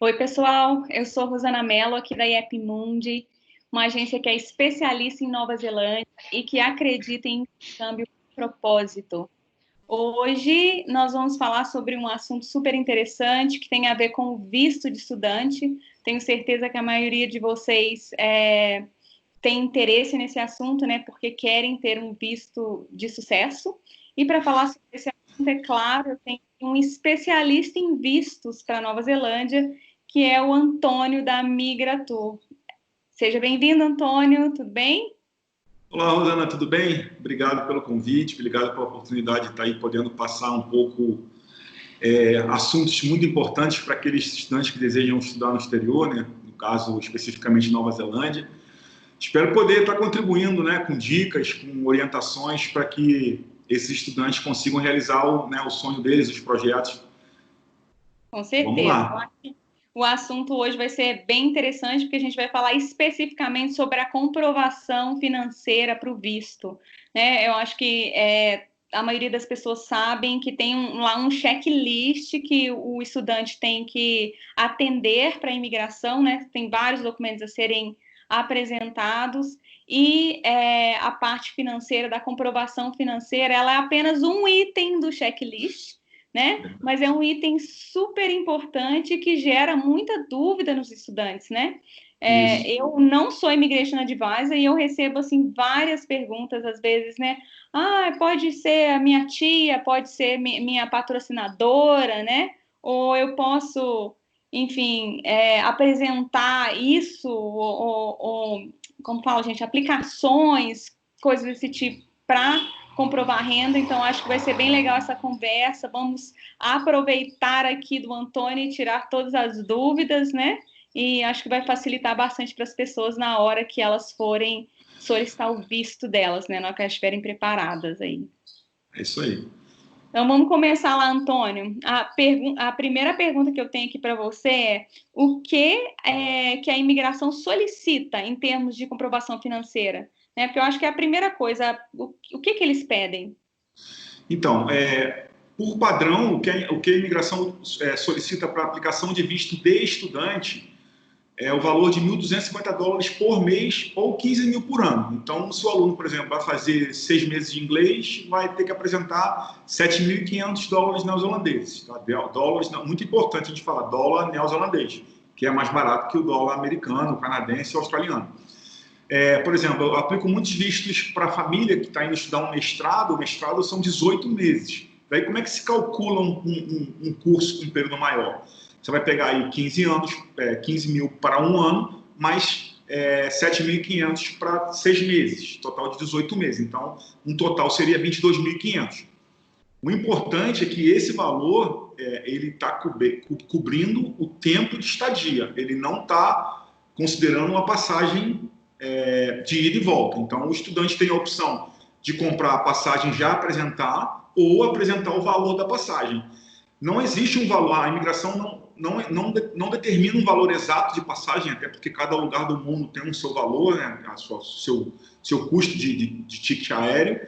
Oi, pessoal. Eu sou Rosana Mello, aqui da IEP Mundi, uma agência que é especialista em Nova Zelândia e que acredita em câmbio com propósito. Hoje nós vamos falar sobre um assunto super interessante que tem a ver com o visto de estudante. Tenho certeza que a maioria de vocês tem interesse nesse assunto, né? Porque querem ter um visto de sucesso. E para falar sobre esse assunto, é claro, eu tenho um especialista em vistos para Nova Zelândia, que é o Antônio da Migratur. Seja bem-vindo, Antônio, tudo bem? Olá, Rosana, tudo bem? Obrigado pelo convite, obrigado pela oportunidade de estar aí podendo passar um pouco assuntos muito importantes para aqueles estudantes que desejam estudar no exterior, né? No caso, especificamente Nova Zelândia. Espero poder estar contribuindo, né, com dicas, com orientações para que esses estudantes consigam realizar o sonho deles, os projetos. Com Vamos certeza. lá. O assunto hoje vai ser bem interessante, porque a gente vai falar especificamente sobre a comprovação financeira para o visto, né? Eu acho que a maioria das pessoas sabem que tem lá um checklist que o estudante tem que atender para a imigração, né? Tem vários documentos a serem apresentados e a parte financeira, da comprovação financeira, ela é apenas um item do checklist, né? Mas é um item super importante que gera muita dúvida nos estudantes, né? Isso. Eu não sou immigration advisor e eu recebo assim várias perguntas às vezes, né? Ah, pode ser a minha tia, pode ser minha patrocinadora, né? Ou eu posso, enfim, apresentar isso ou como fala, gente, aplicações, coisas desse tipo para comprovar renda, então acho que vai ser bem legal essa conversa. Vamos aproveitar aqui do Antônio e tirar todas as dúvidas, né? E acho que vai facilitar bastante para as pessoas na hora que elas forem solicitar o visto delas, né? Na hora que elas estiverem preparadas aí. É isso aí. Então vamos começar lá, Antônio. A primeira pergunta que eu tenho aqui para você é o que a imigração solicita em termos de comprovação financeira? Né? Porque eu acho que é a primeira coisa, o que eles pedem? Então, por padrão, o que a imigração solicita para aplicação de visto de estudante é o valor de US$ 1.250 por mês ou 15 mil por ano. Então, se o aluno, por exemplo, vai fazer 6 meses de inglês, vai ter que apresentar US$ 7.500 neozelandeses. Tá? Dólares, muito importante a gente falar, dólar neozelandês, que é mais barato que o dólar americano, canadense e australiano. Por exemplo, eu aplico muitos vistos para a família que está indo estudar um mestrado. O mestrado são 18 meses. Daí, como é que se calcula um curso com um período maior? Você vai pegar aí 15 anos, 15 mil para um ano, mais 7.500 para 6 meses, total de 18 meses. Então, um total seria 22.500. O importante é que esse valor ele está cobrindo o tempo de estadia. Ele não está considerando uma passagem de ida e volta. Então, o estudante tem a opção de comprar a passagem já apresentar ou apresentar o valor da passagem. Não existe um valor, a imigração não determina um valor exato de passagem, até porque cada lugar do mundo tem um seu valor, né, seu custo de ticket aéreo.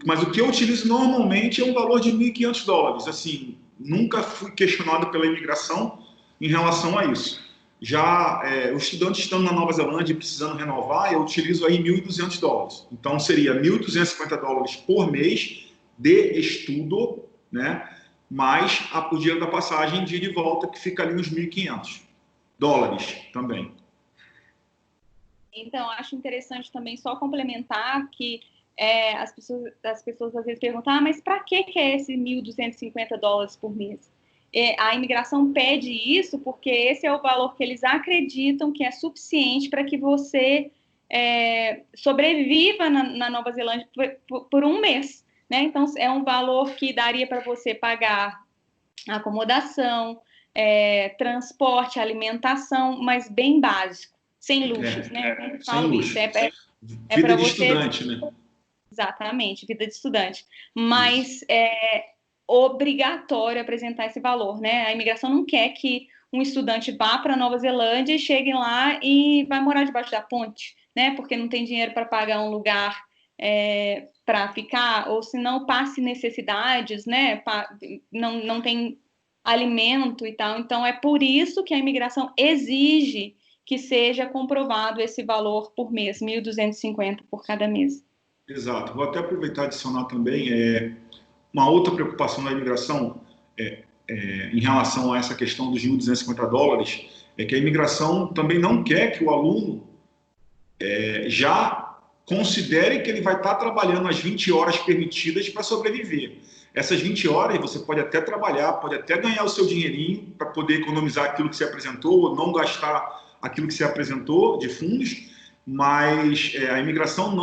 Mas o que eu utilizo normalmente é um valor de US$ 1.500. Assim, nunca fui questionado pela imigração em relação a isso. Já o estudante estando na Nova Zelândia e precisando renovar, eu utilizo aí US$ 1.200. Então, seria US$ 1.250 por mês de estudo, né? Mais o dinheiro da passagem de ida e volta, que fica ali nos US$ 1.500 também. Então, acho interessante também só complementar que as pessoas às vezes perguntam, mas para que é esse US$ 1.250 por mês? A imigração pede isso porque esse é o valor que eles acreditam que é suficiente para que você sobreviva na Nova Zelândia por um mês. Né? Então, é um valor que daria para você pagar acomodação, transporte, alimentação, mas bem básico, sem luxos, né? Eu sempre Sem falo isso. luxo. É Vida para de você. estudante, né? Exatamente, vida de estudante. Isso. Mas é obrigatório apresentar esse valor, né? A imigração não quer que um estudante vá para Nova Zelândia e chegue lá e vai morar debaixo da ponte, né? Porque não tem dinheiro para pagar um lugar para ficar, ou se não passe necessidades, né? Não tem alimento e tal. Então, é por isso que a imigração exige que seja comprovado esse valor por mês, 1.250 por cada mês. Exato. Vou até aproveitar e adicionar também uma outra preocupação da imigração em relação a essa questão dos US$ 1.250, é que a imigração também não quer que o aluno já considere que ele vai estar trabalhando as 20 horas permitidas para sobreviver. Essas 20 horas você pode até trabalhar, pode até ganhar o seu dinheirinho para poder economizar aquilo que você apresentou, ou não gastar aquilo que você apresentou de fundos, mas a imigração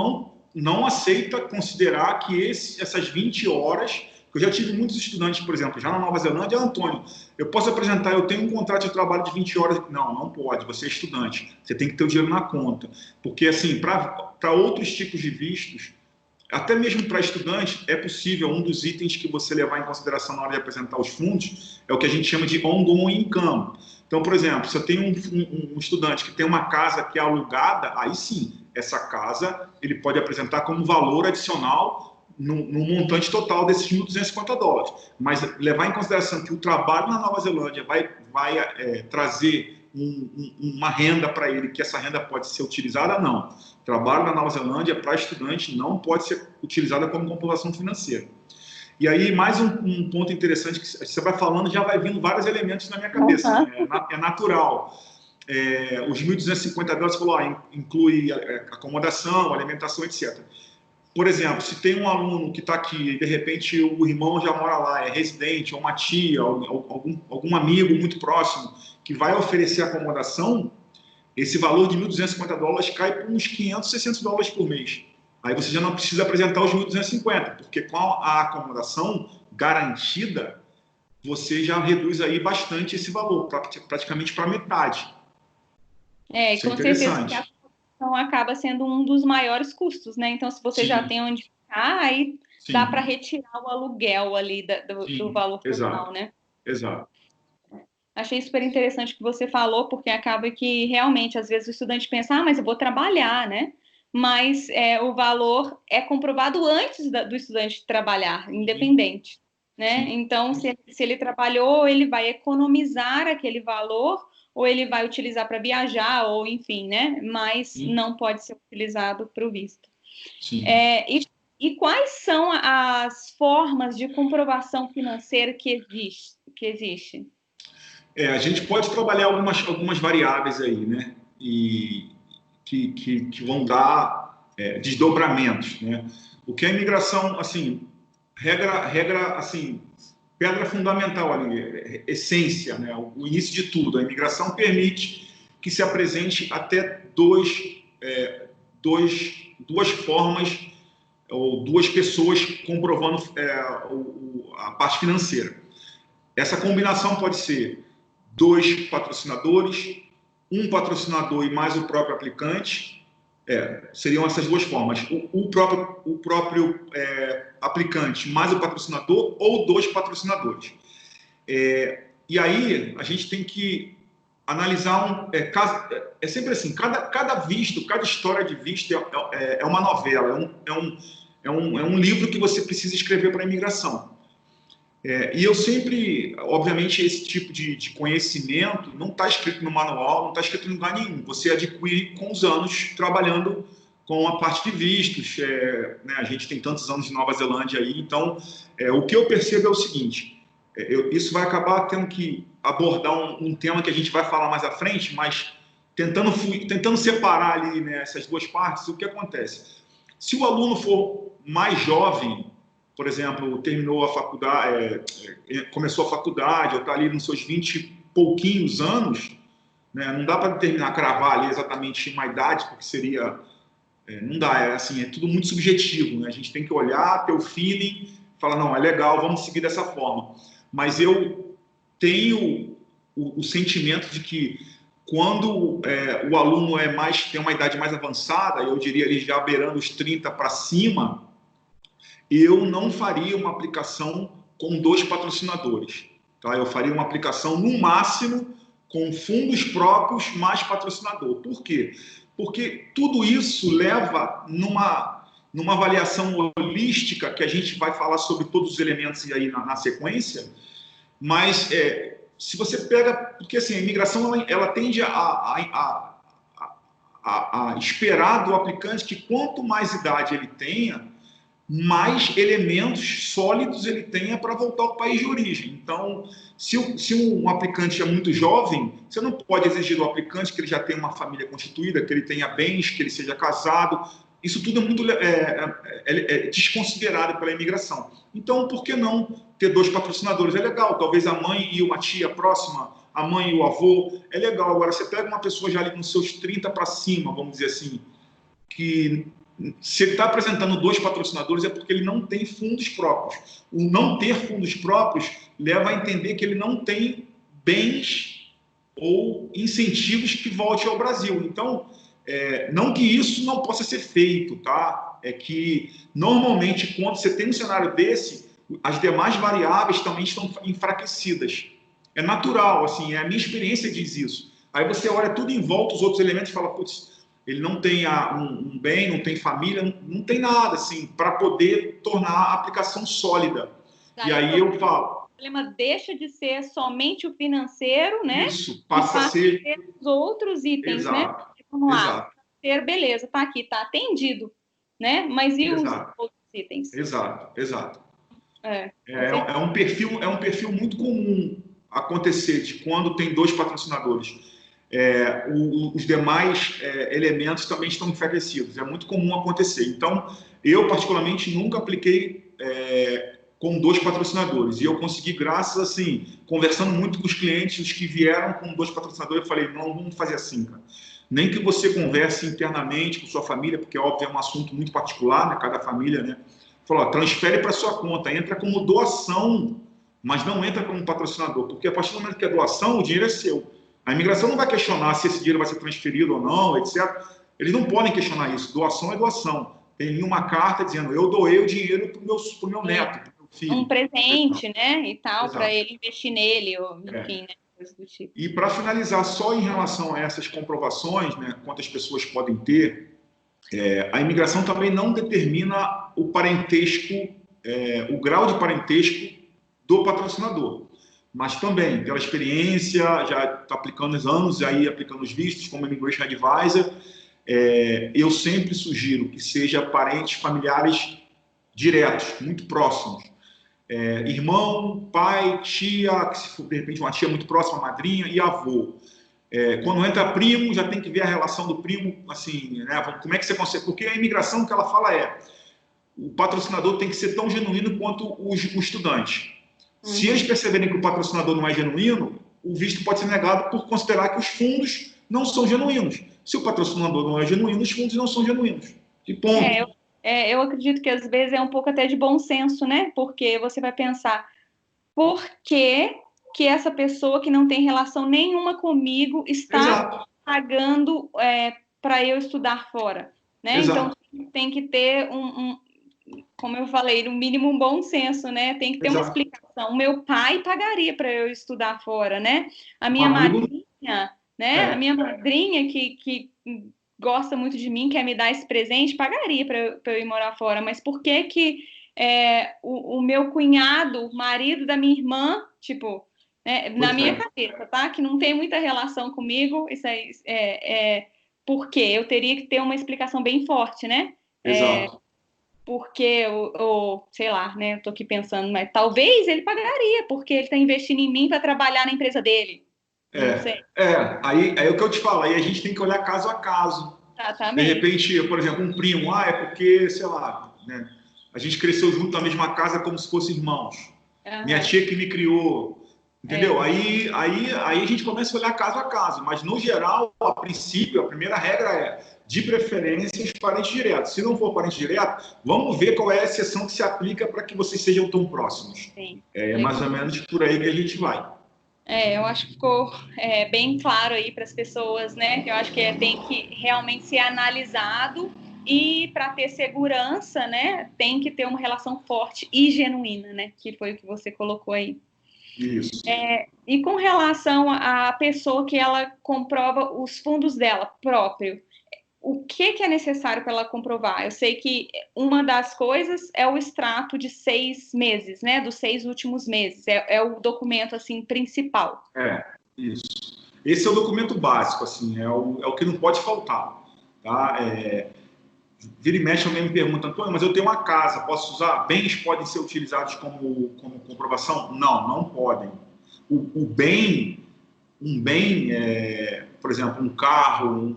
não aceita considerar que essas 20 horas... Eu já tive muitos estudantes, por exemplo, já na Nova Zelândia, Antônio, eu posso apresentar, eu tenho um contrato de trabalho de 20 horas. Não pode, você é estudante, você tem que ter o dinheiro na conta. Porque, assim, para outros tipos de vistos, até mesmo para estudante, é possível, um dos itens que você levar em consideração na hora de apresentar os fundos é o que a gente chama de ongoing income. Então, por exemplo, se eu tenho um estudante que tem uma casa que é alugada, aí sim, essa casa ele pode apresentar como valor adicional no montante total desses US$ 1.250. Mas levar em consideração que o trabalho na Nova Zelândia vai trazer uma renda para ele, que essa renda pode ser utilizada, não. O trabalho na Nova Zelândia para estudante não pode ser utilizada como comprovação financeira. E aí, mais um ponto interessante, que você vai falando, já vai vindo vários elementos na minha cabeça. É natural. Os US$ 1.250, você falou, inclui acomodação, alimentação, etc. Por exemplo, se tem um aluno que está aqui e de repente o irmão já mora lá, é residente, ou uma tia, algum amigo muito próximo que vai oferecer acomodação, esse valor de US$ 1.250 cai para uns $500, $600 por mês. Aí você já não precisa apresentar os 1.250, porque com a acomodação garantida, você já reduz aí bastante esse valor, praticamente para metade. Isso é com certeza interessante. então acaba sendo um dos maiores custos, né? Então, se você Sim. já tem onde ficar, aí Sim. dá para retirar o aluguel ali do valor total, né? Exato. Achei super interessante o que você falou, porque acaba que realmente, às vezes, o estudante pensa, mas eu vou trabalhar, né? Mas o valor é comprovado antes do estudante trabalhar, independente, né? Então, se ele trabalhou, ele vai economizar aquele valor, ou ele vai utilizar para viajar, ou enfim, né? Mas não pode ser utilizado para o visto. Sim. E quais são as formas de comprovação financeira que existe? A gente pode trabalhar algumas variáveis aí, né? E que vão dar desdobramentos, né? O que a imigração, assim, regra, assim, pedra fundamental ali, essência, né? O início de tudo. A imigração permite que se apresente até duas formas ou duas pessoas comprovando a parte financeira. Essa combinação pode ser 2 patrocinadores, um patrocinador e mais o próprio aplicante. Seriam essas duas formas. O próprio aplicante mais o patrocinador ou 2 patrocinadores. E aí a gente tem que analisar é sempre assim, cada visto, cada história de visto é uma novela, é um livro que você precisa escrever para a imigração. E eu sempre, obviamente, esse tipo de conhecimento não está escrito no manual, não está escrito em lugar nenhum. Você adquire com os anos trabalhando com a parte de vistos. Né, a gente tem tantos anos de Nova Zelândia aí, então o que eu percebo é o seguinte: isso vai acabar tendo que abordar um tema que a gente vai falar mais à frente, mas tentando separar ali, né, essas duas partes. O que acontece? Se o aluno for mais jovem, por exemplo, terminou a faculdade, começou a faculdade, ou está ali nos seus 20 e pouquinhos anos, né, não dá para cravar ali exatamente uma idade, porque seria... não dá, assim, é tudo muito subjetivo, né? A gente tem que olhar, ter o feeling, falar, não, é legal, vamos seguir dessa forma. Mas eu tenho o sentimento de que quando o aluno tem uma idade mais avançada, eu diria ali já beirando os 30 para cima, eu não faria uma aplicação com 2 patrocinadores. Tá? Eu faria uma aplicação, no máximo, com fundos próprios mais patrocinador. Por quê? Porque tudo isso leva numa avaliação holística, que a gente vai falar sobre todos os elementos aí na sequência, Mas se você pega, porque assim, a imigração ela tende a esperar do aplicante que quanto mais idade ele tenha, mais elementos sólidos ele tenha para voltar ao país de origem. Então, se um aplicante é muito jovem, você não pode exigir do aplicante que ele já tenha uma família constituída, que ele tenha bens, que ele seja casado. Isso tudo é muito desconsiderado pela imigração. Então, por que não ter 2 patrocinadores? É legal, talvez a mãe e uma tia próxima, a mãe e o avô, é legal. Agora, você pega uma pessoa já ali nos seus 30 para cima, vamos dizer assim, que se ele está apresentando 2 patrocinadores é porque ele não tem fundos próprios. O não ter fundos próprios leva a entender que ele não tem bens ou incentivos que volte ao Brasil. Então, não que isso não possa ser feito, tá? É que, normalmente, quando você tem um cenário desse, as demais variáveis também estão enfraquecidas. É natural, assim, a minha experiência diz isso. Aí você olha tudo em volta, os outros elementos, e fala, putz, ele não tem um bem, não tem família, não tem nada, assim, para poder tornar a aplicação sólida. Daí e aí eu falo... O problema deixa de ser somente o financeiro, né? Isso, passa a ser os outros itens, exato, né? Vamos lá. Exato. Beleza, tá aqui, tá atendido, né? Mas e os outros itens? Exato. É um perfil muito comum acontecer de quando tem 2 patrocinadores. Os demais elementos também estão enfraquecidos. É muito comum acontecer. Então, eu particularmente nunca apliquei com 2 patrocinadores. E eu consegui, graças, assim, conversando muito com os clientes, os que vieram com 2 patrocinadores, eu falei, não, vamos fazer assim, cara. Nem que você converse internamente com sua família, porque, óbvio, é um assunto muito particular, né? Cada família, né? Falou, transfere para sua conta, entra como doação, mas não entra como patrocinador, porque a partir do momento que é doação, o dinheiro é seu. A imigração não vai questionar se esse dinheiro vai ser transferido ou não, etc. Eles não podem questionar isso. Doação é doação. Tem uma carta dizendo, eu doei o dinheiro para o meu neto, para o meu filho. Um presente, né? E tal, para ele investir nele, ou enfim, né? Coisa do tipo. E para finalizar, só em relação a essas comprovações, né, quantas pessoas podem ter, a imigração também não determina o parentesco, o grau de parentesco do patrocinador. Mas também, pela experiência, já está aplicando os anos, aí aplicando os vistos como Immigration Advisor, eu sempre sugiro que seja parentes familiares diretos, muito próximos. Irmão, pai, tia, que se for, de repente, uma tia muito próxima, madrinha e avô. Quando entra primo, já tem que ver a relação do primo, assim, né? Como é que você consegue... Porque a imigração que ela fala o patrocinador tem que ser tão genuíno quanto o estudante. Se eles perceberem que o patrocinador não é genuíno, o visto pode ser negado por considerar que os fundos não são genuínos. Se o patrocinador não é genuíno, os fundos não são genuínos. E ponto. Eu acredito que às vezes é um pouco até de bom senso, né? Porque você vai pensar, por que essa pessoa que não tem relação nenhuma comigo está pagando para eu estudar fora, né? Então tem que ter como eu falei, no mínimo um bom senso, né? Tem que ter uma explicação. O meu pai pagaria para eu estudar fora, né? A minha madrinha, né? A minha madrinha que gosta muito de mim, quer me dar esse presente, pagaria para eu ir morar fora. Mas por que o meu cunhado, marido da minha irmã, tipo, né, na minha cabeça, tá? Que não tem muita relação comigo, isso aí porque eu teria que ter uma explicação bem forte, né? Exato. Porque, sei lá, né? Eu tô aqui pensando, mas talvez ele pagaria, porque ele está investindo em mim para trabalhar na empresa dele. Não sei. Aí é o que eu te falo, aí a gente tem que olhar caso a caso. Exatamente. De repente, por exemplo, um primo, é porque, sei lá, né, a gente cresceu junto na mesma casa como se fossem irmãos. Minha tia que me criou, entendeu? Aí a gente começa a olhar caso a caso, mas no geral, a princípio, a primeira regra de preferência, os parentes diretos. Se não for parente direto, vamos ver qual é a exceção que se aplica para que vocês sejam tão próximos. Sim. É mais ou menos por aí que a gente vai. Eu acho que ficou bem claro aí para as pessoas, né? Que eu acho que tem que realmente ser analisado e para ter segurança, né? Tem que ter uma relação forte e genuína, né? Que foi o que você colocou aí. Isso. E com relação à pessoa que ela comprova os fundos dela próprio, o que é necessário para ela comprovar? Eu sei que uma das coisas é o extrato de 6 meses, né? Dos 6 últimos meses. É o documento, assim, principal. Isso. Esse é o documento básico, assim, é o que não pode faltar, tá? Vira e mexe, alguém me pergunta, Antônio, mas eu tenho uma casa, posso usar? Bens podem ser utilizados como comprovação? Não, não podem. O bem, um bem, por exemplo, um carro,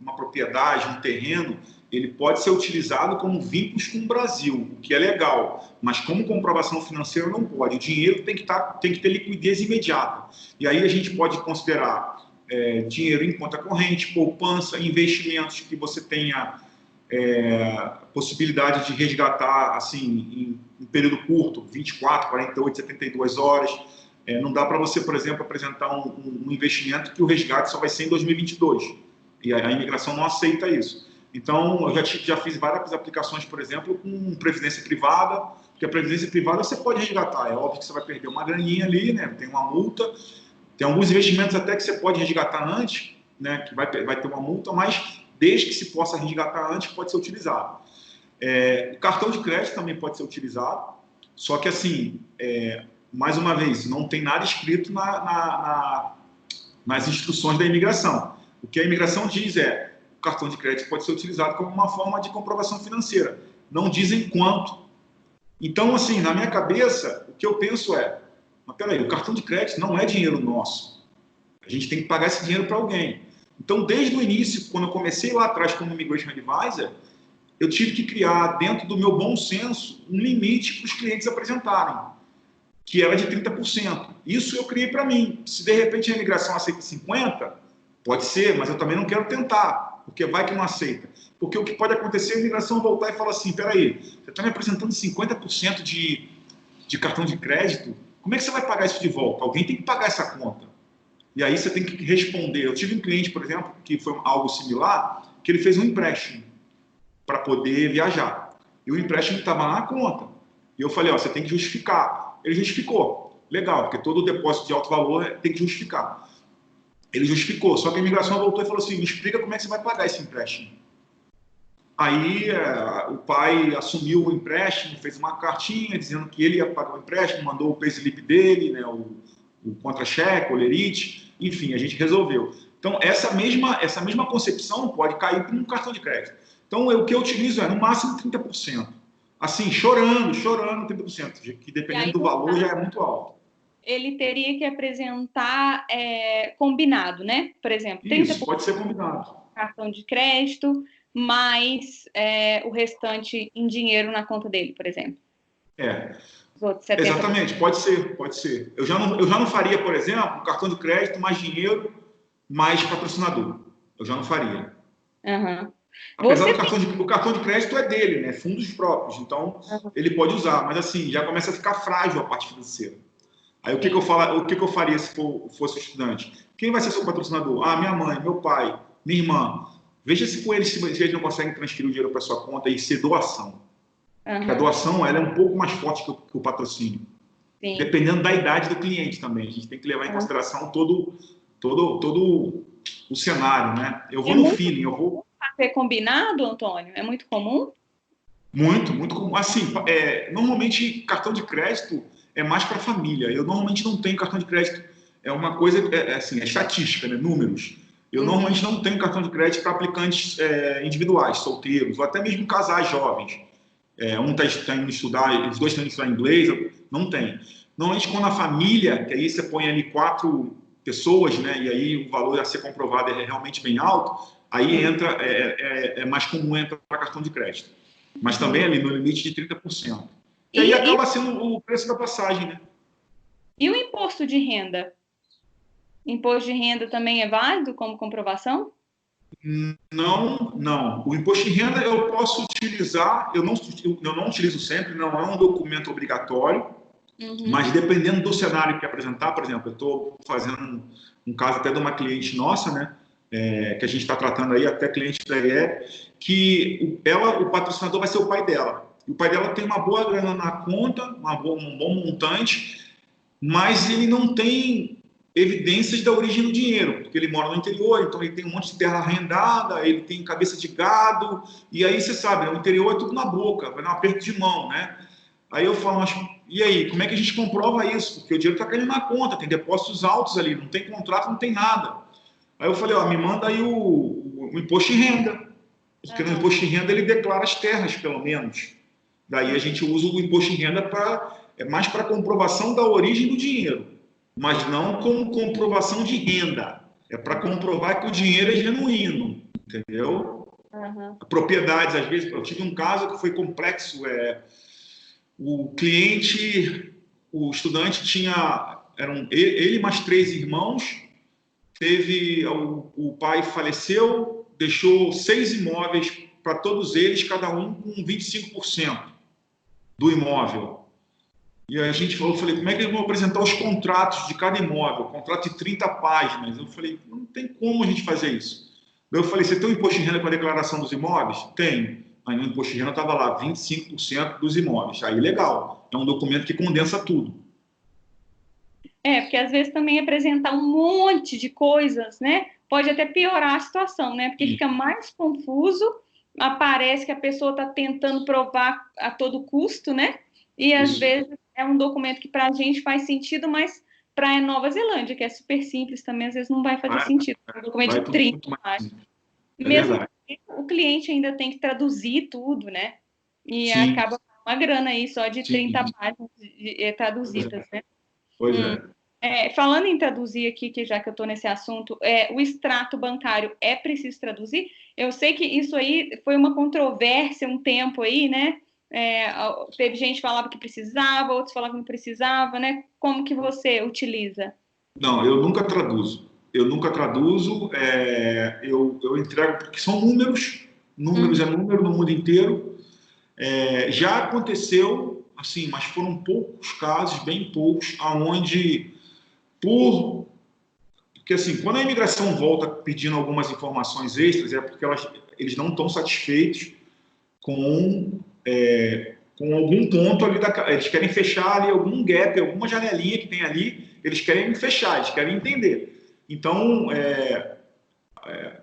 uma propriedade, um terreno, ele pode ser utilizado como vínculos com o Brasil, o que é legal, mas como comprovação financeira não pode. O dinheiro tem que ter liquidez imediata. E aí a gente pode considerar dinheiro em conta corrente, poupança, investimentos que você tenha possibilidade de resgatar assim em período curto, 24, 48, 72 horas. Não dá para você, por exemplo, apresentar um investimento que o resgate só vai ser em 2022. E a imigração não aceita isso. Então, eu já fiz várias aplicações, por exemplo, com previdência privada, porque a previdência privada você pode resgatar. É óbvio que você vai perder uma graninha ali, né? Tem uma multa. Tem alguns investimentos até que você pode resgatar antes, né? Que vai ter uma multa, mas desde que se possa resgatar antes, pode ser utilizado. O cartão de crédito também pode ser utilizado, só que assim, mais uma vez, não tem nada escrito nas instruções da imigração. O que a imigração diz o cartão de crédito pode ser utilizado como uma forma de comprovação financeira. Não dizem quanto. Então, assim, na minha cabeça, o que eu penso mas peraí, o cartão de crédito não é dinheiro nosso. A gente tem que pagar esse dinheiro para alguém. Então, desde o início, quando eu comecei lá atrás como Immigration Advisor, eu tive que criar, dentro do meu bom senso, um limite para os clientes apresentarem, que era de 30%. Isso eu criei para mim. Se de repente a imigração aceita 50%, pode ser, mas eu também não quero tentar, porque vai que não aceita. Porque o que pode acontecer é a imigração voltar e falar assim, peraí, você está me apresentando 50% de cartão de crédito, como é que você vai pagar isso de volta? Alguém tem que pagar essa conta. E aí você tem que responder. Eu tive um cliente, por exemplo, que foi algo similar, que ele fez um empréstimo para poder viajar. E o empréstimo estava na conta. E eu falei, você tem que justificar. Ele justificou. Legal, porque todo depósito de alto valor tem que justificar. Ele justificou, só que a imigração voltou e falou assim, me explica como é que você vai pagar esse empréstimo. Aí o pai assumiu o empréstimo, fez uma cartinha dizendo que ele ia pagar o empréstimo, mandou o payslip dele, né, o contra-cheque, o lerite, enfim, a gente resolveu. Então, essa mesma concepção pode cair para um cartão de crédito. Então, o que eu utilizo no máximo 30%. Assim, chorando 30%, que dependendo do valor já é muito alto. Ele teria que apresentar combinado, né? Por exemplo, 30% Isso, pode ser combinado. Cartão de crédito, mais o restante em dinheiro na conta dele, por exemplo. Os outros 70%. Exatamente, pode ser. Eu já não faria, por exemplo, cartão de crédito mais dinheiro, mais patrocinador. Eu já não faria. Uhum. Apesar do cartão de crédito é dele, né? Fundos próprios, então ele pode usar, mas assim, já começa a ficar frágil a parte financeira. Aí o que eu faria se fosse estudante? Quem vai ser seu patrocinador? Minha mãe, meu pai, minha irmã. Veja se com eles, se eles não conseguem transferir o dinheiro para sua conta e ser doação. Porque a doação ela é um pouco mais forte que o patrocínio. Sim. Dependendo da idade do cliente também. A gente tem que levar em consideração todo o cenário, né? Eu vou no feeling, eu vou... Fazer combinado, Antônio? É muito comum? Muito comum. Assim, normalmente cartão de crédito é mais para família. Eu normalmente não tenho cartão de crédito. É uma coisa, assim, é estatística, né? Números. Eu normalmente não tenho cartão de crédito para aplicantes individuais, solteiros, ou até mesmo casais jovens. Um está indo estudar, os dois estão indo estudar inglês, não tem. Normalmente, quando a família, que aí você põe ali 4 pessoas, né? E aí o valor a ser comprovado é realmente bem alto, aí entra, é mais comum entrar para cartão de crédito. Mas também ali no limite de 30%. E aí acaba sendo o preço da passagem, né? E o imposto de renda? Imposto de renda também é válido como comprovação? Não. O imposto de renda eu posso utilizar, eu não utilizo sempre, não é um documento obrigatório, mas dependendo do cenário que apresentar, por exemplo, eu estou fazendo um caso até de uma cliente nossa, né? Que a gente está tratando aí, até cliente da IE, que o patrocinador vai ser o pai dela. E o pai dela tem uma boa grana na conta, um bom montante, mas ele não tem evidências da origem do dinheiro, porque ele mora no interior, então ele tem um monte de terra arrendada, ele tem cabeça de gado, e aí você sabe, no interior é tudo na boca, vai dar um aperto de mão, né? Aí eu falo, mas e aí, como é que a gente comprova isso? Porque o dinheiro está caindo na conta, tem depósitos altos ali, não tem contrato, não tem nada. Aí eu falei, ó, me manda aí o imposto de renda, porque no imposto de renda ele declara as terras, pelo menos. Daí a gente usa o imposto de renda mais para comprovação da origem do dinheiro, mas não como comprovação de renda. É para comprovar que o dinheiro é genuíno, entendeu? Propriedades, às vezes, eu tive um caso que foi complexo. O cliente, o estudante tinha, ele mais 3 irmãos, o pai faleceu, deixou 6 imóveis para todos eles, cada um com 25% do imóvel. E a gente falou, eu falei, como é que eles vão apresentar os contratos de cada imóvel? Contrato de 30 páginas. Eu falei, não tem como a gente fazer isso. Daí eu falei, você tem o imposto de renda com a declaração dos imóveis? Tem. Aí no imposto de renda estava lá, 25% dos imóveis. Aí legal, é um documento que condensa tudo. Porque às vezes também apresentar um monte de coisas, né? Pode até piorar a situação, né? Porque fica mais confuso, aparece que a pessoa está tentando provar a todo custo, né? E às vezes é um documento que para a gente faz sentido, mas para a Nova Zelândia, que é super simples também, às vezes não vai fazer sentido. É um documento de 30 páginas. Mesmo porque o cliente ainda tem que traduzir tudo, né? E acaba uma grana aí só de 30 páginas traduzidas, né? Pois é. Falando em traduzir aqui, que já que eu estou nesse assunto, o extrato bancário é preciso traduzir? Eu sei que isso aí foi uma controvérsia um tempo aí, né? Teve gente que falava que precisava, outros falavam que não precisava, né? Como que você utiliza? Não, eu nunca traduzo. Eu entrego, porque são números é número no mundo inteiro. Já aconteceu, assim, mas foram poucos casos, bem poucos, aonde porque assim, quando a imigração volta pedindo algumas informações extras, é porque eles não estão satisfeitos com algum ponto ali eles querem fechar ali algum gap, alguma janelinha que tem ali, eles querem fechar, eles querem entender. Então,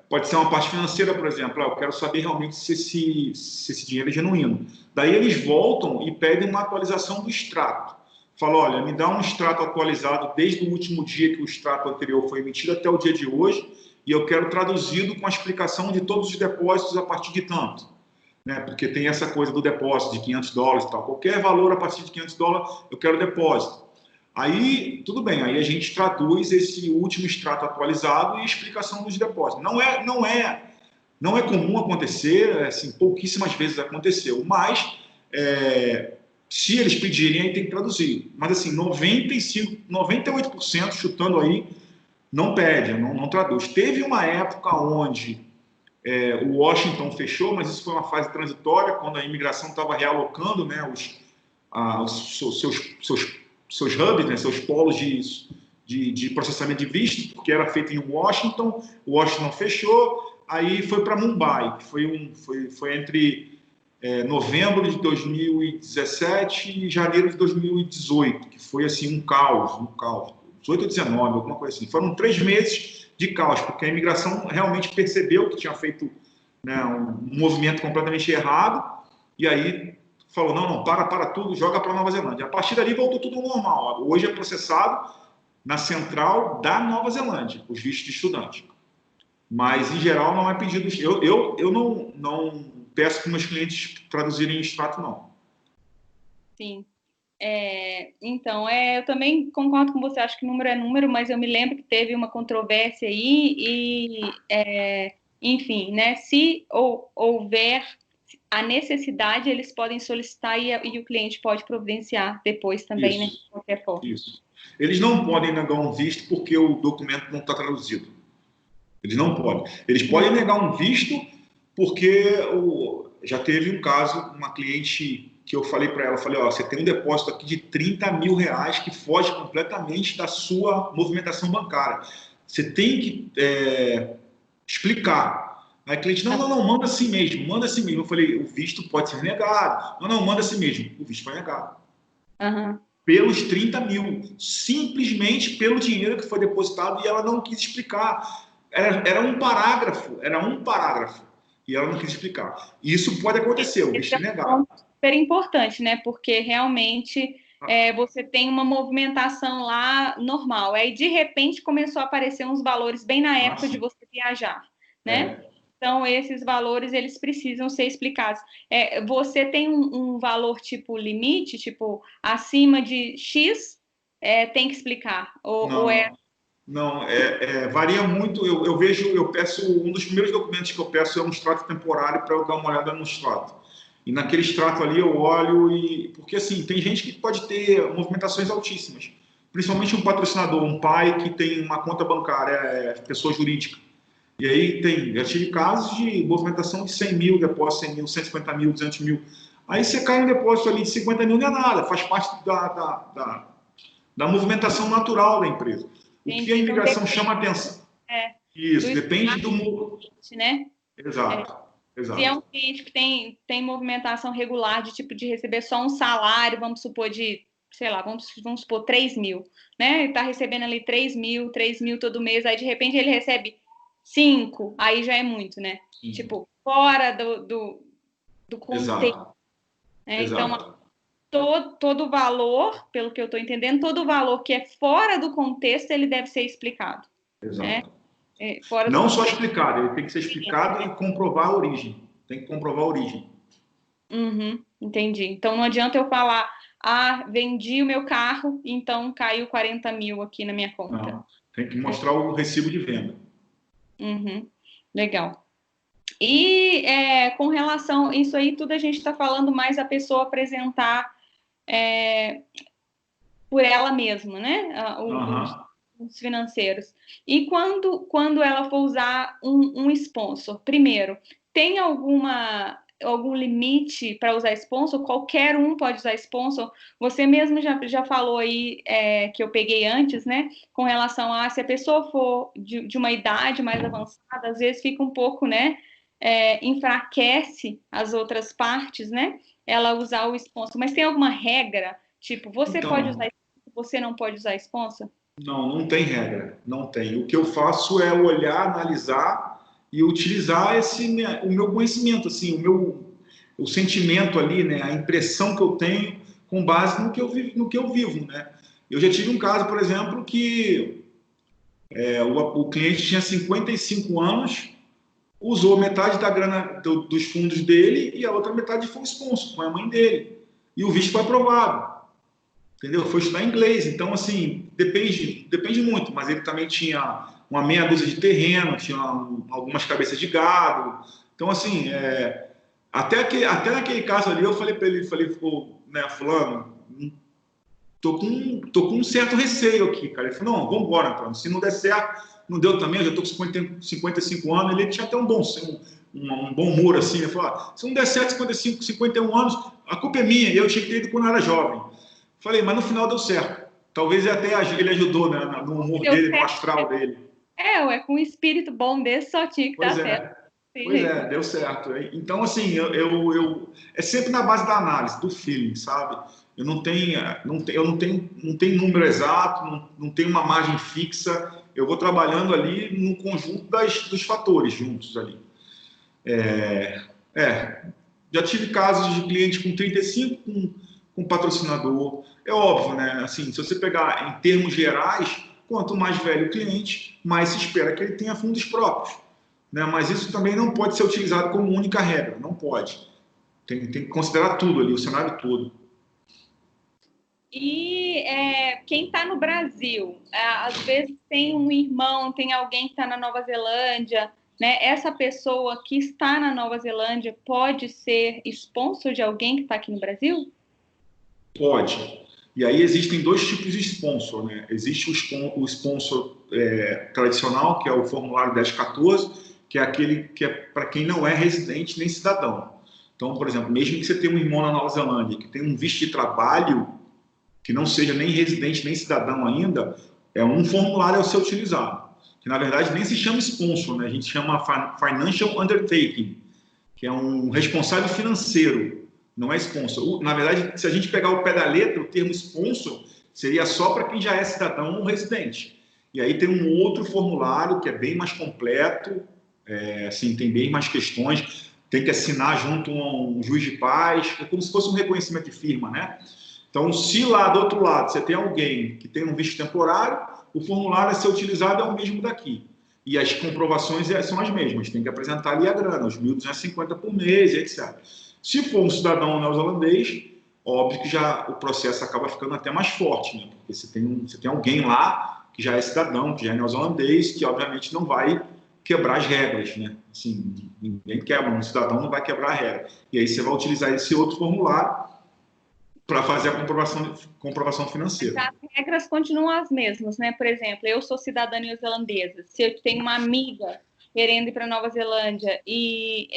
pode ser uma parte financeira, por exemplo, eu quero saber realmente se esse dinheiro é genuíno. Daí eles voltam e pedem uma atualização do extrato. Fala, olha, me dá um extrato atualizado desde o último dia que o extrato anterior foi emitido até o dia de hoje, e eu quero traduzido com a explicação de todos os depósitos a partir de tanto. Né? Porque tem essa coisa do depósito de $500 e tal. Qualquer valor a partir de $500, eu quero depósito. Aí, tudo bem, aí a gente traduz esse último extrato atualizado e explicação dos depósitos. Não é comum acontecer, assim, pouquíssimas vezes aconteceu, mas se eles pedirem, aí tem que traduzir. Mas assim, 98% chutando aí, não pede, não traduz. Teve uma época onde o Washington fechou, mas isso foi uma fase transitória, quando a imigração estava realocando, né, os seus hubs, né, seus polos de processamento de visto, que era feito em Washington. O Washington fechou, aí foi para Mumbai, que foi entre novembro de 2017 e janeiro de 2018, que foi assim um caos, 18 ou 19, alguma coisa assim. Foram 3 meses de caos, porque a imigração realmente percebeu que tinha feito, né, um movimento completamente errado, e aí falou, não, para tudo, joga para Nova Zelândia. A partir dali voltou tudo ao normal. Hoje é processado na central da Nova Zelândia, os vistos de estudante. Mas, em geral, não é pedido. Eu não peço para meus clientes traduzirem em extrato, não. Sim. Então, eu também concordo com você, acho que número é número, mas eu me lembro que teve uma controvérsia aí enfim, né, se houver a necessidade, eles podem solicitar e o cliente pode providenciar depois também, né, de qualquer forma. Isso. Eles não podem negar um visto porque o documento não está traduzido. Eles não podem. Eles podem negar um visto porque já teve um caso, uma cliente que eu falei para ela, você tem um depósito aqui de R$30 mil que foge completamente da sua movimentação bancária. Você tem que explicar. Aí a cliente, não, manda assim mesmo, manda assim mesmo. Eu falei, o visto pode ser negado. Não, manda assim mesmo. O visto foi negado. pelos 30 mil, simplesmente pelo dinheiro que foi depositado, e ela não quis explicar. Era um parágrafo, e ela não quis explicar. Isso pode acontecer, o Esse visto é é um negado. ponto super importante, né? Porque realmente você tem uma movimentação lá normal. Aí, de repente, começou a aparecer uns valores bem na Ah, época de sim. você viajar, né? É. Então, esses valores, eles precisam ser explicados. Você tem um valor, tipo, limite, tipo, acima de X, tem que explicar. Ou é... Não, não, varia muito. Eu vejo, eu peço, um dos primeiros documentos que eu peço é um extrato temporário para eu dar uma olhada no extrato. E naquele extrato ali eu olho e. Porque assim, tem gente que pode ter movimentações altíssimas. Principalmente um patrocinador, um pai que tem uma conta bancária, pessoa jurídica. E aí já tive casos de movimentação de 100 mil, depósito 100 mil, 150 mil, 200 mil. Aí você cai no depósito ali de 50 mil, não é nada, faz parte da movimentação natural da empresa. O que a Entendi. Então, imigração depende, chama atenção? do Isso, depende estado do. né? É, Exato, Se é um exato. cliente que tem movimentação regular de tipo de receber só um salário, vamos supor, de, sei lá, vamos supor 3 mil, né? Ele tá recebendo ali 3 mil todo mês, aí de repente ele recebe 5, aí já é muito, né? Sim. Tipo, fora do contexto, Exato, né? Então, exato, todo valor, pelo que eu tô entendendo, todo valor que é fora do contexto, ele deve ser explicado, né? exato. Fora do Não só contexto. explicado, ele tem que ser explicado e comprovar a origem. Tem que comprovar a origem. Uhum, entendi. Então não adianta eu falar, vendi o meu carro, então caiu 40 mil aqui na minha conta. Não, tem que mostrar o recibo de venda. Uhum, legal. E com relação, isso aí tudo a gente está falando mais a pessoa apresentar por ela mesma, né? Aham. Os financeiros. E quando ela for usar um sponsor, primeiro, tem algum limite para usar sponsor? Qualquer um pode usar sponsor? Você mesmo já falou aí, que eu peguei antes, né? Com relação a se a pessoa for de uma idade mais avançada, às vezes fica um pouco, né? Enfraquece as outras partes, né? Ela usar o sponsor. Mas tem alguma regra? Tipo, você pode usar, Então, você não pode usar sponsor? não tem regra, não tem. O que eu faço é olhar, analisar e utilizar o meu conhecimento, assim, o sentimento ali, né, a impressão que eu tenho com base no que eu vivo, né? Eu já tive um caso, por exemplo, que o cliente tinha 55 anos, usou metade da grana dos fundos dele e a outra metade foi um sponsor, com a mãe dele. E o visto foi aprovado. Entendeu? Foi estudar inglês. Então, assim, depende muito, mas ele também tinha uma meia dúzia de terreno, tinha algumas cabeças de gado. Então, assim, até naquele caso ali, eu falei para ele, pô, né, fulano, tô com um certo receio aqui, cara. Ele falou, não, vamos embora, Antônio. Se não der certo, não deu também, eu já tô com 55 anos, ele tinha até um bom, assim, um bom humor, assim, ele falou, se não der certo, 55, 51 anos, a culpa é minha, eu tinha que ter ido quando eu era jovem. Falei, mas no final deu certo. Talvez até ele ajudou, né, no humor Deu dele, no certo. astral dele. Ué, com um espírito bom desse só tinha que dar Pois certo. é, Tem pois jeito. é, deu certo. Então, assim, é sempre na base da análise, do feeling, sabe? Eu não tenho número exato, não tenho uma margem fixa. Eu vou trabalhando ali no conjunto dos fatores juntos ali. É, já tive casos de cliente com 35 com patrocinador. É óbvio, né? Assim, se você pegar em termos gerais, quanto mais velho o cliente, mais se espera que ele tenha fundos próprios, né? Mas isso também não pode ser utilizado como única regra, não pode. Tem que considerar tudo ali, o cenário todo. E quem está no Brasil, às vezes tem um irmão, tem alguém que está na Nova Zelândia, né? Essa pessoa que está na Nova Zelândia pode ser sponsor de alguém que está aqui no Brasil? Pode. E aí existem dois tipos de sponsor, né? Existe o sponsor tradicional, que é o formulário 1014, que é aquele que é para quem não é residente nem cidadão. Então, por exemplo, mesmo que você tenha um irmão na Nova Zelândia que tem um visto de trabalho, que não seja nem residente nem cidadão ainda, é um formulário a ser utilizado. Que na verdade nem se chama sponsor, né? A gente chama financial undertaking, que é um responsável financeiro. não é sponsor. Na verdade, se a gente pegar o pé da letra, o termo sponsor seria só para quem já é cidadão ou residente. E aí tem um outro formulário que é bem mais completo, assim, tem bem mais questões, tem que assinar junto a um juiz de paz, é como se fosse um reconhecimento de firma, né? Então, se lá do outro lado você tem alguém que tem um visto temporário, o formulário a ser utilizado é o mesmo daqui. E as comprovações são as mesmas, tem que apresentar ali a grana, os 1.250 por mês, etc. Se for um cidadão neozelandês, óbvio que já o processo acaba ficando até mais forte, né? Porque você tem alguém lá que já é cidadão, que já é neozelandês, que obviamente não vai quebrar as regras, né? Assim, ninguém quebra, um cidadão não vai quebrar a regra. E aí você vai utilizar esse outro formulário para fazer a comprovação financeira. As regras continuam as mesmas, né? Por exemplo, eu sou cidadã neozelandesa. Se eu tenho uma amiga querendo ir para Nova Zelândia e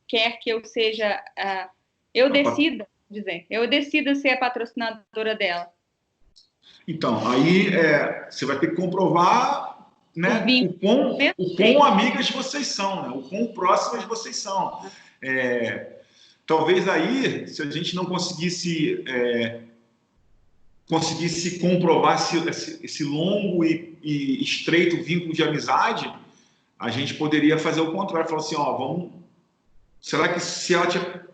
quer que eu seja, eu decida ser a patrocinadora dela. Então, aí você vai ter que comprovar, né, o quão amigas vocês são, né, o quão próximas vocês são. Talvez aí, se a gente não conseguisse comprovar esse longo e estreito vínculo de amizade, a gente poderia fazer o contrário, falar assim, ó, será que se ela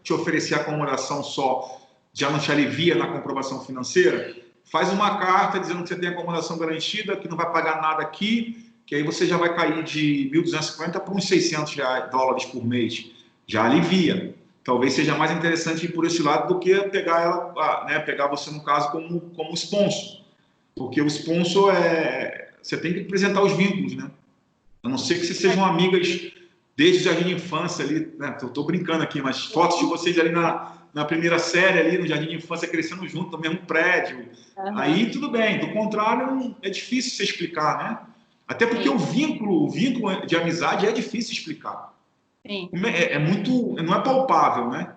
te oferecer a acomodação só, já não te alivia na comprovação financeira? Faz uma carta dizendo que você tem acomodação garantida, que não vai pagar nada aqui, que aí você já vai cair de 1.250 para uns $600 por mês. Já alivia. Talvez seja mais interessante ir por esse lado do que pegar ela, né, pegar você, no caso, como sponsor. Porque o sponsor você tem que apresentar os vínculos, né? A não ser que vocês sejam amigas desde o jardim de infância ali, né? Estou brincando aqui, mas fotos de vocês ali na primeira série, ali no jardim de infância, crescendo junto no mesmo prédio. Uhum. Aí tudo bem, do contrário, é difícil você explicar, né? Até porque o vínculo de amizade é difícil explicar. Sim. Não é palpável, né?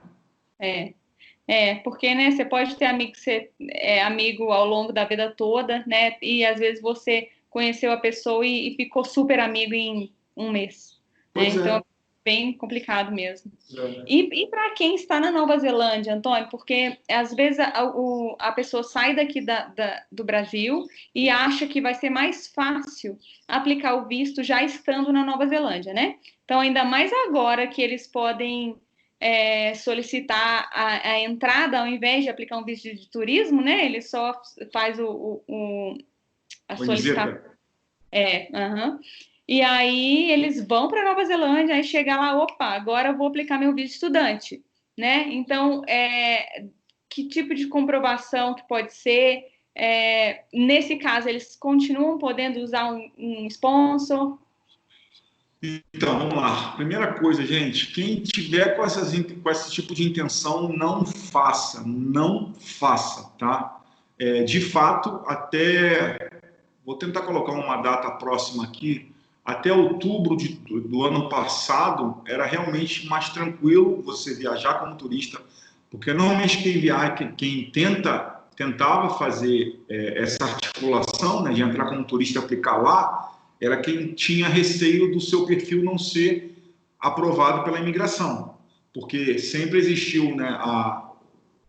Porque, né, você pode ter amigo que você é amigo ao longo da vida toda, né? E às vezes você conheceu a pessoa e ficou super amigo em um mês. Né? Então, bem complicado mesmo. E para quem está na Nova Zelândia, Antônio, porque às vezes a pessoa sai daqui do Brasil e acha que vai ser mais fácil aplicar o visto já estando na Nova Zelândia, né? Então, ainda mais agora que eles podem solicitar a entrada, ao invés de aplicar um visto de turismo, né? Ele só faz a solicitação. E aí eles vão para Nova Zelândia, aí chega lá, opa, agora eu vou aplicar meu visto de estudante, né? Então, que tipo de comprovação que pode ser? Nesse caso, eles continuam podendo usar um sponsor? Então, vamos lá. Primeira coisa, gente, quem tiver com esse tipo de intenção, não faça, tá? De fato, vou tentar colocar uma data próxima aqui, até outubro do ano passado, era realmente mais tranquilo você viajar como turista, porque normalmente quem tentava fazer essa articulação, né, de entrar como turista e aplicar lá, era quem tinha receio do seu perfil não ser aprovado pela imigração, porque sempre existiu, né,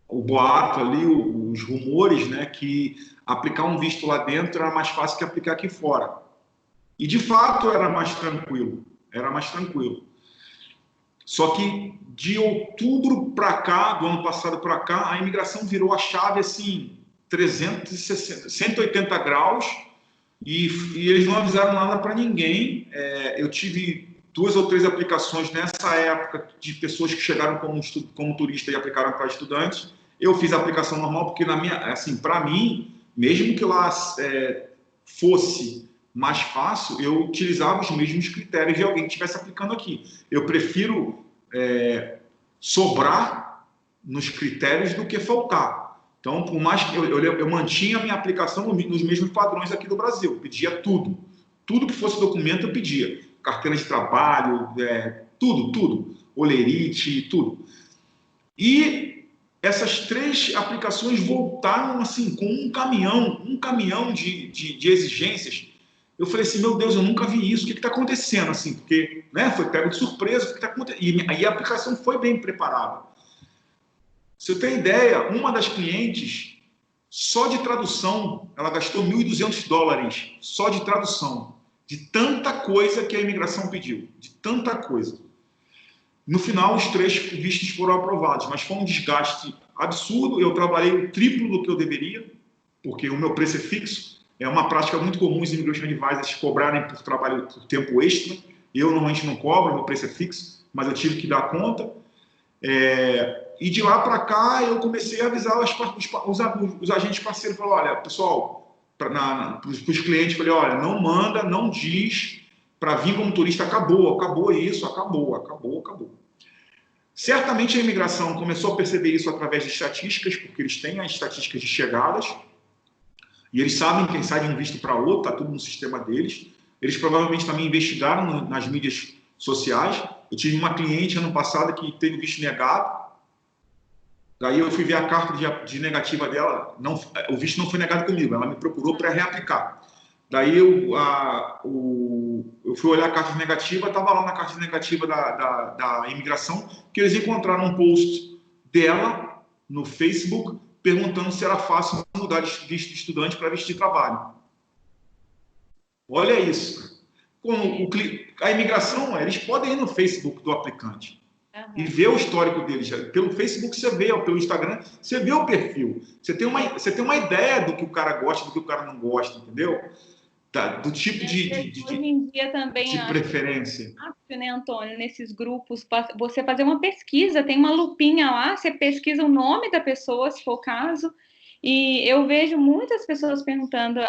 o boato ali, os rumores, né, que aplicar um visto lá dentro era mais fácil que aplicar aqui fora. E, de fato, era mais tranquilo. Só que de outubro para cá, do ano passado para cá, a imigração virou a chave, assim, 180 graus, e eles não avisaram nada para ninguém. Eu tive 2 ou 3 aplicações nessa época de pessoas que chegaram como turista e aplicaram para estudantes. Eu fiz a aplicação normal porque, para mim, mesmo que lá fosse mais fácil, eu utilizava os mesmos critérios de alguém que estivesse aplicando aqui. Eu prefiro sobrar nos critérios do que faltar. Então, por mais que eu mantinha a minha aplicação nos mesmos padrões aqui do Brasil, eu pedia tudo. Tudo que fosse documento eu pedia. Carteira de trabalho, tudo. Olerite, tudo. E essas 3 aplicações voltaram assim, com um caminhão de exigências. Eu falei assim, meu Deus, eu nunca vi isso, o que está acontecendo? Assim, porque, né, foi pego de surpresa, o que está acontecendo? E a aplicação foi bem preparada. Você tem ideia, uma das clientes, só de tradução, ela gastou $1.200 só de tradução, de tanta coisa que a imigração pediu, de tanta coisa. No final, os 3 vistos foram aprovados, mas foi um desgaste absurdo. Eu trabalhei o triplo do que eu deveria, porque o meu preço é fixo. É uma prática muito comum os immigration advisors cobrarem por trabalho por tempo extra. Eu normalmente não cobro, meu preço é fixo, mas eu tive que dar conta. E de lá para cá eu comecei a avisar os agentes parceiros, falei, olha, pessoal, para os clientes, falei, olha, não manda, não diz para vir como turista, acabou isso, acabou. Certamente a imigração começou a perceber isso através de estatísticas, porque eles têm as estatísticas de chegadas, e eles sabem quem sai de um visto para outro, está tudo no sistema deles. Eles provavelmente também investigaram nas mídias sociais. Eu tive uma cliente ano passado que teve visto negado. Daí eu fui ver a carta de negativa dela. Não, o visto não foi negado comigo, ela me procurou para reaplicar. Daí eu fui olhar a carta negativa, estava lá na carta negativa da imigração, que eles encontraram um post dela no Facebook perguntando se era fácil mudar de visto de estudante para visto de trabalho. Olha isso. A imigração, eles podem ir no Facebook do aplicante e ver o histórico deles. Pelo Facebook você vê, pelo Instagram você vê o perfil. Você tem uma ideia do que o cara gosta, do que o cara não gosta, entendeu? Do tipo hoje em dia também de preferência. Fácil, né, Antônio? Nesses grupos, você fazer uma pesquisa, tem uma lupinha lá, você pesquisa o nome da pessoa, se for o caso, e eu vejo muitas pessoas perguntando,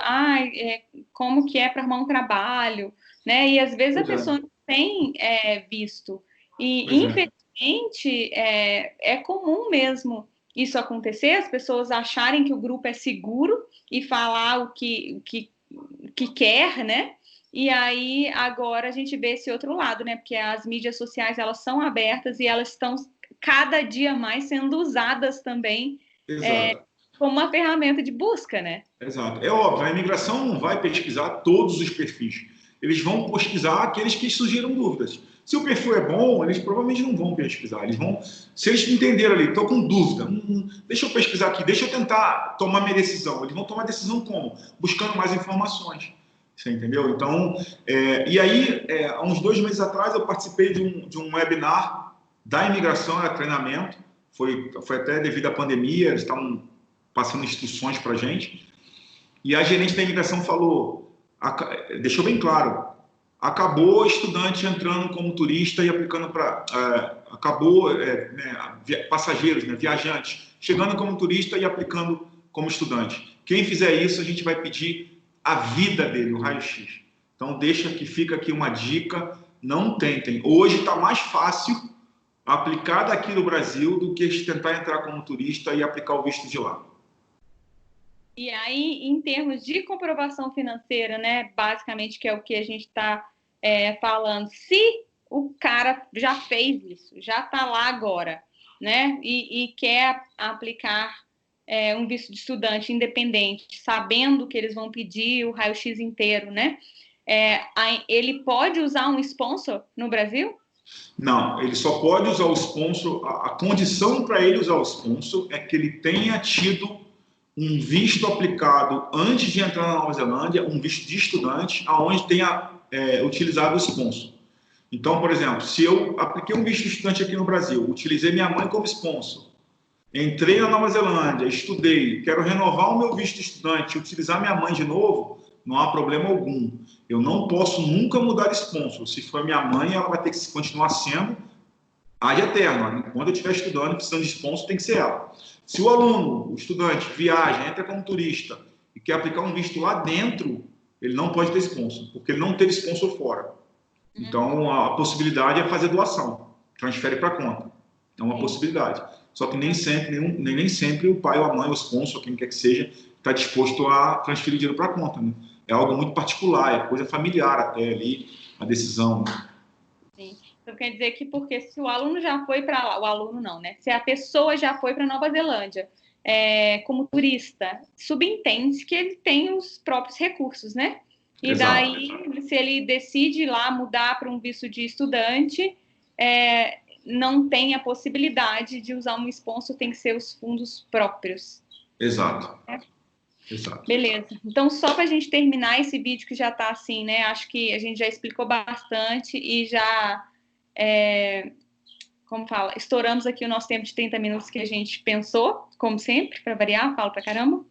como que é para arrumar um trabalho, né? E às vezes a pessoa não tem visto. E infelizmente é comum mesmo isso acontecer, as pessoas acharem que o grupo é seguro e falar o que quer, né? E aí agora a gente vê esse outro lado, né? Porque as mídias sociais, elas são abertas e elas estão cada dia mais sendo usadas também como uma ferramenta de busca, né? Exato. É óbvio, a imigração não vai pesquisar todos os perfis. Eles vão pesquisar aqueles que surgiram dúvidas. Se o perfil é bom, eles provavelmente não vão pesquisar. Se eles entenderam ali, estou com dúvida, deixa eu pesquisar aqui, deixa eu tentar tomar minha decisão. Eles vão tomar decisão como? Buscando mais informações. Você entendeu? Então, e aí, há uns 2 meses atrás, eu participei de um webinar da imigração, era treinamento. Foi até devido à pandemia, eles estavam passando instruções para a gente. E a gerente da imigração falou, deixou bem claro, acabou estudante entrando como turista e aplicando para... passageiros, né, viajantes, chegando como turista e aplicando como estudante. Quem fizer isso, a gente vai pedir a vida dele, o raio-x. Então, fica aqui uma dica, não tentem. Hoje está mais fácil aplicar daqui no Brasil do que tentar entrar como turista e aplicar o visto de lá. E aí, em termos de comprovação financeira, né, basicamente, que é o que a gente está falando, se o cara já fez isso, já está lá agora, né, e quer aplicar um visto de estudante independente, sabendo que eles vão pedir o raio-x inteiro, né, ele pode usar um sponsor no Brasil? Não, ele só pode usar o sponsor, a condição para ele usar o sponsor é que ele tenha tido um visto aplicado antes de entrar na Nova Zelândia, um visto de estudante, aonde tenha utilizado o sponsor. Então, por exemplo, se eu apliquei um visto de estudante aqui no Brasil, utilizei minha mãe como sponsor, entrei na Nova Zelândia, estudei, quero renovar o meu visto de estudante, utilizar minha mãe de novo, não há problema algum. Eu não posso nunca mudar de sponsor. Se for minha mãe, ela vai ter que continuar sendo ad eterno. Quando eu estiver estudando, precisando de sponsor, tem que ser ela. Se o aluno, o estudante, viaja, entra como turista e quer aplicar um visto lá dentro, ele não pode ter sponsor, porque ele não teve sponsor fora. Então, a possibilidade é fazer doação, transfere para a conta. É uma possibilidade. Só que nem sempre o pai ou a mãe, o sponsor, quem quer que seja, está disposto a transferir dinheiro para a conta. Né? É algo muito particular, é coisa familiar até ali, a decisão. Sim. Então, quer dizer que porque se o aluno já foi para lá, o aluno não, né? Se a pessoa já foi para Nova Zelândia como turista, subentende que ele tem os próprios recursos, né? E daí, se ele decide lá mudar para um visto de estudante, não tem a possibilidade de usar um sponsor, tem que ser os fundos próprios. Exato. Exato. Beleza. Então, só para a gente terminar esse vídeo que já está assim, né? Acho que a gente já explicou bastante e já, como fala, estouramos aqui o nosso tempo de 30 minutos que a gente pensou, como sempre, para variar, falo para caramba.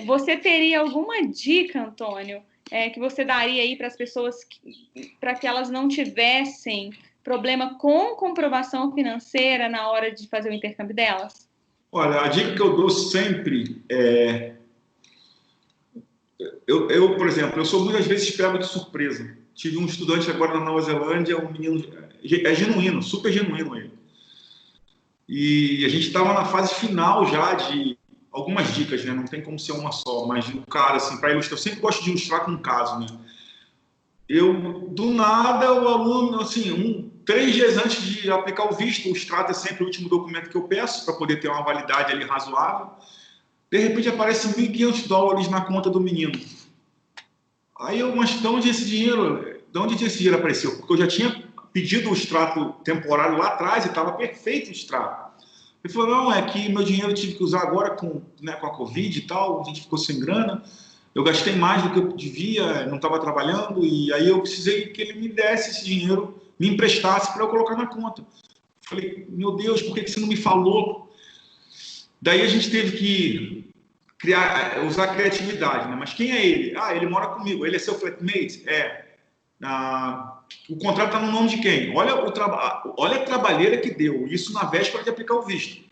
Você teria alguma dica, Antônio, que você daria aí para as pessoas, para que elas não tivessem problema com comprovação financeira na hora de fazer o intercâmbio delas? Olha, a dica que eu dou sempre é... por exemplo, eu sou muitas vezes pego de surpresa. Tive um estudante agora na Nova Zelândia, um menino... É genuíno, super genuíno ele. E a gente estava na fase final já de algumas dicas, né? Não tem como ser uma só, mas um cara, assim, para ilustrar, eu sempre gosto de ilustrar com um caso, né? Do nada, o aluno, assim, 3 dias antes de aplicar o visto, o extrato é sempre o último documento que eu peço para poder ter uma validade ali razoável. De repente aparece $1.500 na conta do menino. Aí mas de onde esse dinheiro? De onde esse dinheiro apareceu? Porque eu já tinha pedido o extrato temporário lá atrás e estava perfeito o extrato. Ele falou, não, é que meu dinheiro eu tive que usar agora com a Covid e tal, a gente ficou sem grana, eu gastei mais do que eu devia, não estava trabalhando, e aí eu precisei que ele me desse esse dinheiro, me emprestasse para eu colocar na conta. Falei, meu Deus, por que você não me falou? Daí a gente teve que usar a criatividade, né? Mas quem é ele? Ele mora comigo, ele é seu flatmate? O contrato está no nome de quem? Olha a trabalheira que deu, isso na véspera de aplicar o visto.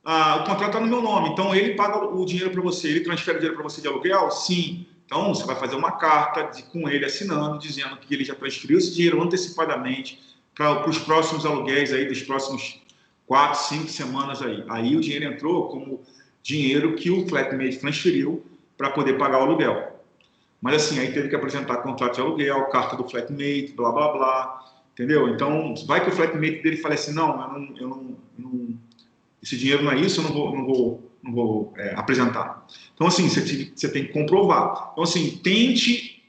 O contrato está no meu nome, então ele paga o dinheiro para você, ele transfere o dinheiro para você de aluguel? Sim. Então você vai fazer uma carta com ele assinando, dizendo que ele já transferiu esse dinheiro antecipadamente para os próximos aluguéis aí, dos próximos 4, 5 semanas aí. Aí o dinheiro entrou como dinheiro que o flatmate transferiu para poder pagar o aluguel. Mas assim, aí teve que apresentar contrato de aluguel, carta do flatmate, blá, blá, blá, entendeu? Então, vai que o flatmate dele fala assim, não, esse dinheiro não é isso, eu não vou apresentar. Então, assim, você tem que comprovar. Então, assim, tente...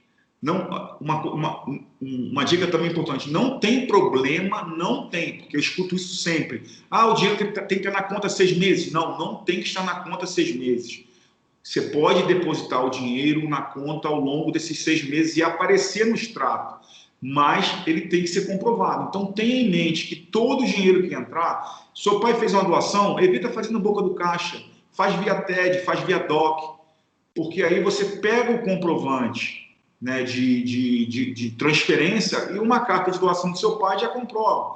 Uma dica também importante, não tem problema, porque eu escuto isso sempre. O dinheiro tem que estar na conta 6 meses. Não tem que estar na conta 6 meses. Você pode depositar o dinheiro na conta ao longo desses 6 meses e aparecer no extrato, mas ele tem que ser comprovado. Então, tenha em mente que todo o dinheiro que entrar, seu pai fez uma doação, evita fazer na boca do caixa, faz via TED, faz via DOC, porque aí você pega o comprovante, né, de transferência e uma carta de doação do seu pai já comprova.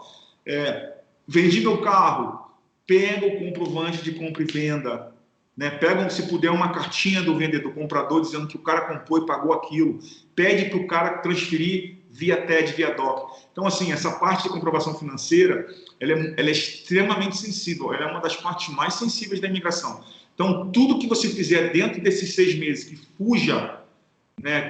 Vendi meu carro, pega o comprovante de compra e venda, né? Pega, se puder, uma cartinha do vendedor, comprador, dizendo que o cara comprou e pagou aquilo. Pede para o cara transferir via TED, via DOC. Então, assim, essa parte de comprovação financeira, ela é extremamente sensível. Ela é uma das partes mais sensíveis da imigração. Então, tudo que você fizer dentro desses 6 meses que fuja, né,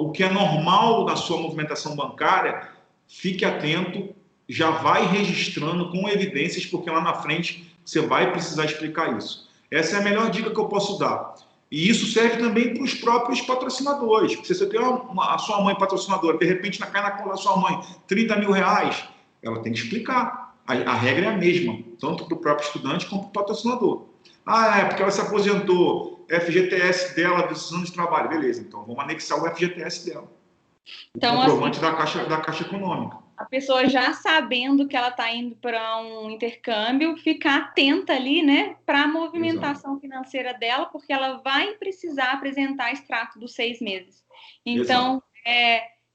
o que é normal na sua movimentação bancária, fique atento, já vai registrando com evidências, porque lá na frente você vai precisar explicar isso. Essa é a melhor dica que eu posso dar. E isso serve também para os próprios patrocinadores. Se você tem a sua mãe patrocinadora, de repente cai na conta da sua mãe R$30 mil, ela tem que explicar. A regra é a mesma, tanto para o próprio estudante quanto para o patrocinador. Porque ela se aposentou, FGTS dela precisando de trabalho. Beleza, então vamos anexar o FGTS dela. O comprovante assim, da Caixa Econômica. A pessoa já sabendo que ela está indo para um intercâmbio, ficar atenta ali, né, para a movimentação financeira dela, porque ela vai precisar apresentar extrato dos 6 meses. Então,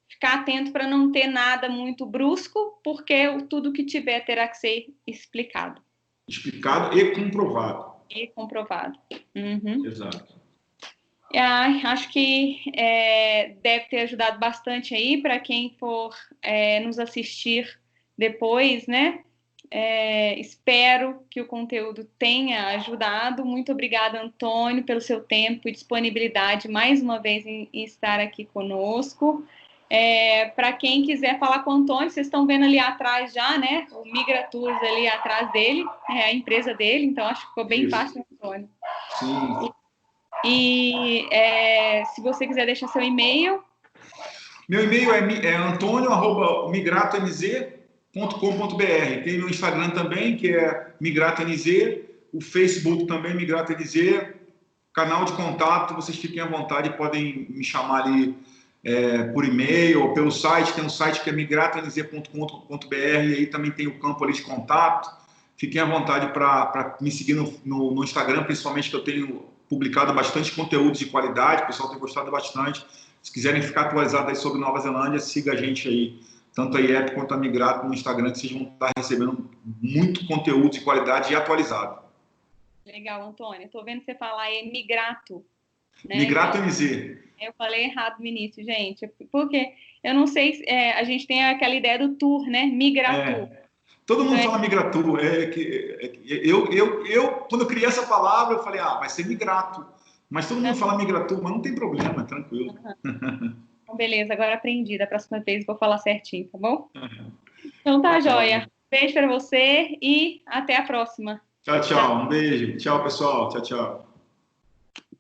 ficar atento para não ter nada muito brusco, porque tudo que tiver terá que ser explicado. Explicado e comprovado. Uhum. Exato. Acho que deve ter ajudado bastante aí para quem for nos assistir depois, né? Espero que o conteúdo tenha ajudado. Muito obrigada, Antônio, pelo seu tempo e disponibilidade mais uma vez em estar aqui conosco. Para quem quiser falar com o Antônio, vocês estão vendo ali atrás já, né? O Migratours ali atrás dele, a empresa dele, então acho que ficou bem fácil, Antônio. Sim. E se você quiser deixar seu e-mail. Meu e-mail é antônio@migratomz.com.br. .com.br. Tem o Instagram também, que é MigratoNZ, o Facebook também, MigratoNZ, canal de contato, vocês fiquem à vontade, podem me chamar ali por e-mail ou pelo site, tem um site que é migratonz.com.br, e aí também tem o campo ali de contato. Fiquem à vontade para me seguir no Instagram, principalmente, que eu tenho publicado bastante conteúdo de qualidade, o pessoal tem gostado bastante. Se quiserem ficar atualizados aí sobre Nova Zelândia, siga a gente aí, tanto a IEP quanto a Migrato no Instagram, que vocês vão estar recebendo muito conteúdo de qualidade e atualizado. Legal, Antônio. Estou vendo você falar aí Migrato. Né? MigratoNZ. Eu falei errado no início, gente, porque eu não sei, a gente tem aquela ideia do tour, né? Migratur. Todo mundo fala Migratur. Quando eu criei essa palavra, eu falei, vai ser Migrato. Mas todo mundo fala Migratur, mas não tem problema, é tranquilo. Então, beleza, agora aprendi. Da próxima vez vou falar certinho, tá bom? Então tá, joia. Beijo para você e até a próxima. Tchau, tchau. Um beijo. Tchau, pessoal. Tchau, tchau.